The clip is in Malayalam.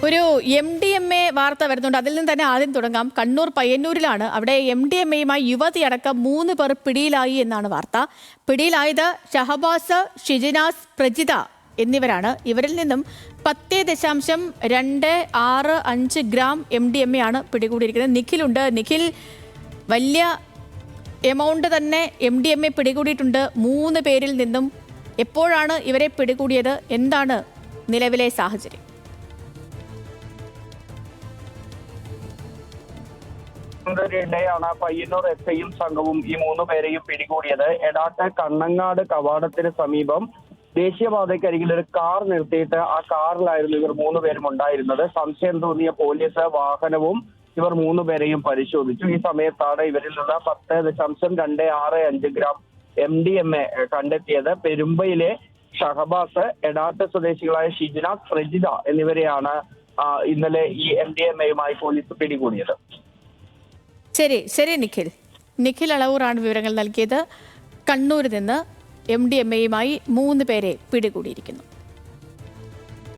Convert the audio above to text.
ഒരു MDMA വാർത്ത വരുന്നുണ്ട്. അതിൽ നിന്ന് തന്നെ ആദ്യം തുടങ്ങാം. കണ്ണൂർ പയ്യന്നൂരിലാണ്. അവിടെ MDMAയുമായി യുവതി അടക്കം 3 പേർ പിടിയിലായി എന്നാണ് വാർത്ത. പിടിയിലായത് ഷഹബാസ്, ഷിജിനാസ്, പ്രജിത എന്നിവരാണ്. ഇവരിൽ നിന്നും 10.265 ഗ്രാം MDMA ആണ് പിടികൂടിയിരിക്കുന്നത്. നിഖിലുണ്ട്. നിഖിൽ, വലിയ എമൗണ്ട് തന്നെ MDMA പിടികൂടിയിട്ടുണ്ട് 3 പേരിൽ നിന്നും. എപ്പോഴാണ് ഇവരെ പിടികൂടിയത്? എന്താണ് നിലവിലെ സാഹചര്യം? ാണ് പയ്യന്നൂർ SIയും സംഘവും ഈ 3 പേരെയും പിടികൂടിയത്. എടാട്ട് കണ്ണങ്ങാട് കവാടത്തിന് സമീപം ദേശീയപാതയ്ക്കരികിൽ ഒരു കാർ നിർത്തിയിട്ട് ആ കാറിലായിരുന്നു ഇവർ 3 പേരും ഉണ്ടായിരുന്നത്. സംശയം തോന്നിയ പോലീസ് വാഹനവും ഇവർ 3 പേരെയും പരിശോധിച്ചു. ഈ സമയത്താണ് ഇവരിൽ നിന്ന് 10.265 ഗ്രാം MDMA കണ്ടെത്തിയത്. പെരുമ്പയിലെ ഷഹബാസ്, എടാട്ട് സ്വദേശികളായ ഷിജിനാസ്, പ്രജിത എന്നിവരെയാണ് ഇന്നലെ ഈ MDMAയുമായി പോലീസ് പിടികൂടിയത്. ശരി നിഖിൽ അളവൂറാണ് വിവരങ്ങൾ നൽകിയത്. കണ്ണൂരിൽ നിന്ന് MDMAയുമായി 3 പേരെ പിടികൂടിയിരിക്കുന്നു.